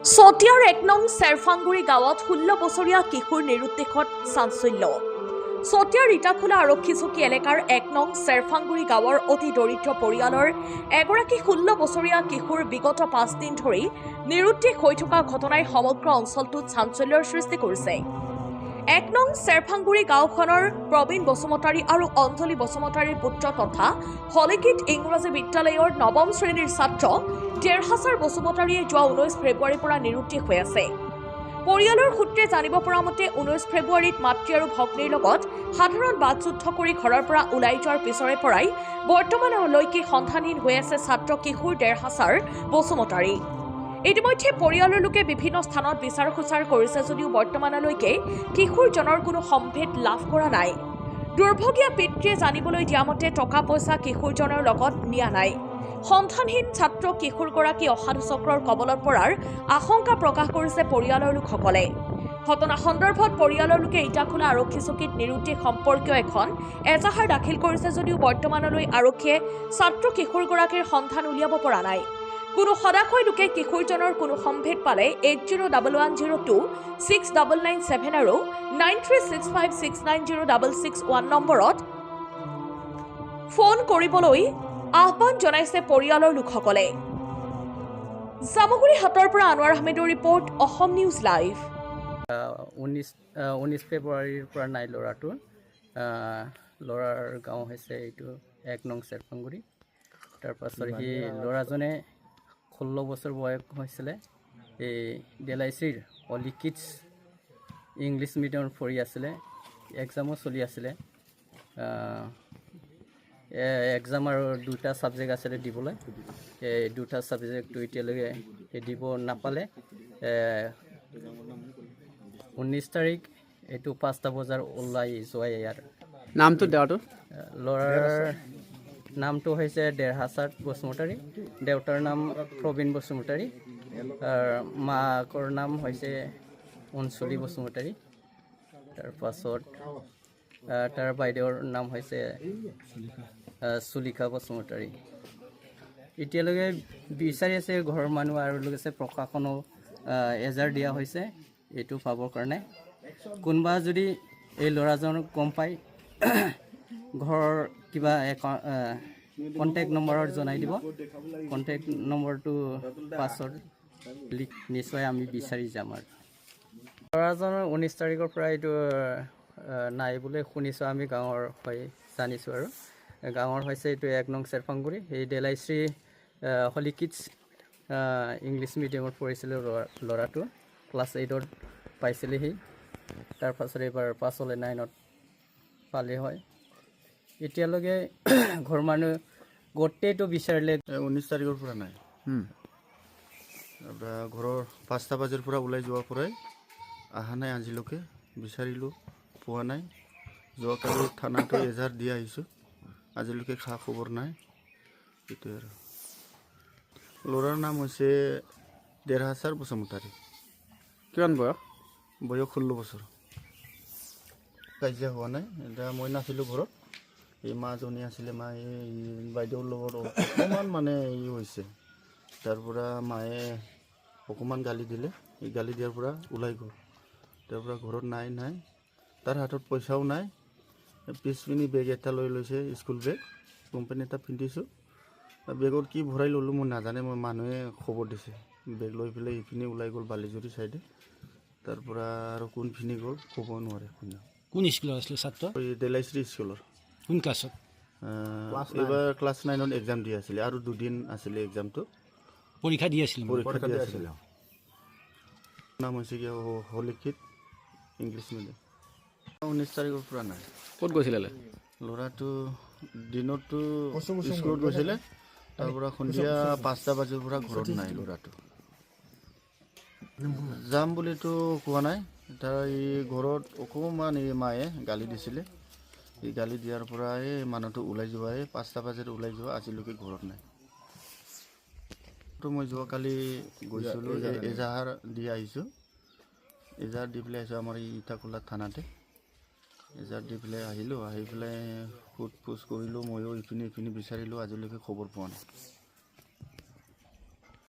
চতিয়াৰ ১ নং চেৰফাংগুৰি গাঁৱত ১৬ বছৰীয়া কিশোৰ নিৰুদ্দেশত চাঞ্চল্য। চতিয়াৰ ইটাখোলা আৰক্ষী চকী এলেকাৰ ১ নং চেৰফাংগুৰি গাঁৱৰ অতি দৰিদ্ৰ পৰিয়ালৰ এগৰাকী ১৬ বছৰীয়া কিশোৰ বিগত ৫ দিন ধৰি নিৰুদ্দেশ হৈ থকা ঘটনাই সমগ্ৰ অঞ্চলটোত চাঞ্চল্যৰ সৃষ্টি কৰিছে। ১ নং চেৰফাংগুৰি গাঁওখনৰ প্ৰবীণ বসুমতাৰী আৰু অঞ্জলি বসুমতাৰীৰ পুত্ৰ তথা হলিকিট ইংৰাজী বিদ্যালয়ৰ ৯ম শ্ৰেণীৰ ছাত্ৰ দেৰহাছাৰ বসুমতাৰীয়ে যোৱা ১৯ ফেব্ৰুৱাৰীৰ পৰা নিৰুদ্দেশ হৈ আছে। পৰিয়ালৰ সূত্ৰে জানিব পৰা মতে ১৯ ফেব্ৰুৱাৰীত মাতৃ আৰু ভগ্নীৰ লগত সাধাৰণ বাকযুদ্ধ কৰি ঘৰৰ পৰা ওলাই যোৱাৰ পিছৰে পৰাই বৰ্তমানলৈকে সন্ধানহীন হৈ আছে ছাত্ৰ কিশোৰ দেৰহাছাৰ বসুমতাৰী। ইতিমধ্যে পৰিয়ালৰ লোকে বিভিন্ন স্থানত বিচাৰ খোচাৰ কৰিছে যদিও বৰ্তমানলৈকে কিশোৰজনৰ কোনো সম্ভেদ লাভ কৰা নাই। দুৰ্ভগীয়া পিতৃয়ে জানিবলৈ দিয়া মতে টকা পইচা কিশোৰজনৰ লগত নিয়া নাই। সন্ধানহীন ছাত্ৰ কিশোৰগৰাকী অসাধু চক্ৰৰ কবলত পৰাৰ আশংকা প্ৰকাশ কৰিছে পৰিয়ালৰ লোকসকলে। ঘটনা সন্দৰ্ভত পৰিয়ালৰ লোকে ইটাখোলা আৰক্ষী চকীত নিৰুদ্দেশ সম্পৰ্কীয় এখন এজাহাৰ দাখিল কৰিছে যদিও বৰ্তমানলৈ আৰক্ষীয়ে ছাত্ৰ কিশোৰগৰাকীৰ সন্ধান উলিয়াব পৰা নাই। কোনো সদাশয় লোকে কিশোৰজনৰ কোনো সম্ভেদ পালে 801102 6997 আৰু 9365690661 নম্বৰত ফোন কৰিবলৈ আহ্বান জনাইছে পৰিয়ালৰ লোকসকলে। জামুগুৰি হাটৰ পৰা আনোৱাৰ আহমেদৰ ৰিপৰ্ট, অসম নিউজ লাইভ। 19 ফেব্ৰুৱাৰীৰ পৰা নাই ল'ৰাটোৰ। ল'ৰাৰ গাঁও হৈছে এইটো ১ নং চেৰফাংগুৰি। তাৰপাছত সি ল'ৰাজনে 16 বছৰ বয়স হৈছিলে। এই ডেলাইচিৰ হলিকিটছ ইংলিছ মিডিয়ামত পঢ়ি আছিলে। এক্সামো চলি আছিলে। এক্সাম আৰু দুটা ছাবজেক্ট আছিলে দিবলৈ। এই দুটা ছাবজেক্টটো এতিয়ালৈকে দিব নাপালে। 19 তাৰিখ এইটো 5টা বজাৰ ওলাই যোৱাই ইয়াৰ নামটো দেৱাটো ল'ৰাৰ নামটো হৈছে দেৰহাছাৰ বসুমতাৰী। দেউতাৰ নাম প্ৰবীণ বসুমতাৰী। মাকৰ নাম হৈছে অঞ্জলি বসুমতাৰী। তাৰপাছত তাৰ বাইদেউৰ নাম হৈছে চুলিকা বসুমতাৰী। এতিয়ালৈকে বিচাৰি আছে ঘৰৰ মানুহ আৰু লগতে প্ৰশাসনো এজাহাৰ দিয়া হৈছে এইটো পাবৰ কাৰণে। কোনোবা যদি এই ল'ৰাজনক গম পায় ঘৰৰ কিবা কণ্টেক্ট নম্বৰত জনাই দিব। কণ্টেক্ট নম্বৰটো পাছত নিশ্চয় আমি বিচাৰি যাম। আৰু ল'ৰাজনৰ 19 তাৰিখৰ পৰা এইটো নাই বুলি শুনিছোঁ আমি গাঁৱৰ হৈ জানিছোঁ। আৰু গাঁৱৰ হৈছে এইটো ১ নং চেৰফাংগুৰি। এই ডেলাইশ্ৰী হলিকিটছ ইংলিছ মিডিয়ামত পঢ়িছিলে ল'ৰাটো। ক্লাছ 8ত পাইছিলেহি। তাৰপাছত এইবাৰ পাছলৈ 9ত পালে হয়। এতিয়ালৈকে ঘৰ মানুহ গোটেইটো বিচাৰিলে 19 তাৰিখৰ পৰা নাই। ঘৰৰ 5টা বজাৰ পৰা ওলাই যোৱাৰ পৰাই অহা নাই। আজিলৈকে বিচাৰিলোঁ, পোৱা নাই। যোৱাকালি থানাটো এজাহাৰ দি আহিছোঁ, আজিলৈকে খা খবৰ নাই। এইটোৱে আৰু ল'ৰাৰ নাম হৈছে দেৰহাছাৰ বসুমতাৰী। কিমান বয়স? বয়স 16 বছৰ। কাজিয়া হোৱা নাই। এতিয়া মই নাছিলোঁ ঘৰত। এই মাজনী আছিলে। মায়ে বাইদেউৰ লগত অকণমান মানে হৈছে। তাৰ পৰা মায়ে অকণমান গালি দিলে। এই গালি দিয়াৰ পৰা ওলাই গ'ল। তাৰ পৰা ঘৰত নাই। তাৰ হাতত পইচাও নাই। পিছপিনি বেগ এটা লৈ লৈছে, স্কুল বেগ। কোম্পানী এটা পিন্ধিছোঁ। বেগত কি ভৰাই ল'লোঁ মই নাজানে। মই মানুহে খবৰ দিছে। বেগ লৈ পেলাই ইপিনে ওলাই গ'ল বালিজুৰি চাইডে। তাৰ পৰা আৰু কোনপিনে গ'ল ক'ব নোৱাৰে কোনেও। কোন স্কুলৰ আছিলে ছাত্ৰ? এই ডেলাইশ্ৰী স্কুলৰ। কোন ক্লাছত? এইবাৰ ক্লাছ 9ত এক্সাম দি আছিলে। আৰু 2 দিন আছিলে এক্সামটো। পৰীক্ষা দি আছিলে? পৰীক্ষা দি আছিলে। নাম হৈছে কি হলিকিট ইংলিছ মিডিয়াম। 19 তাৰিখৰ পৰা নাই। ক'ত গৈছিলে? ল'ৰাটো দিনততো স্কুলত গৈছিলে। তাৰ পৰা সন্ধিয়া 5টা বজাৰ পৰা ঘৰত নাই। ল'ৰাটো যাম বুলিতো কোৱা নাই। তাৰ এই ঘৰত অকণমান এই মায়ে গালি দিছিলে। এই গালি দিয়াৰ পৰা এই মানুহটো ওলাই যোৱা, 5টা বজাত ওলাই যোৱা, আজিলৈকে ঘৰত নাই। তো মই যোৱাকালি গৈছিলোঁ, এজাহাৰ দি আহিছোঁ। এজাহাৰ দি পেলাই আহিছোঁ আমাৰ এই ইটাখোলা থানাতে। এজাহাৰ দি পেলাই আহিলোঁ। আহি পেলাই সোধ পোছ কৰিলোঁ। ময়ো ইপিনে বিচাৰিলোঁ, আজিলৈকে খবৰ পোৱা নাই।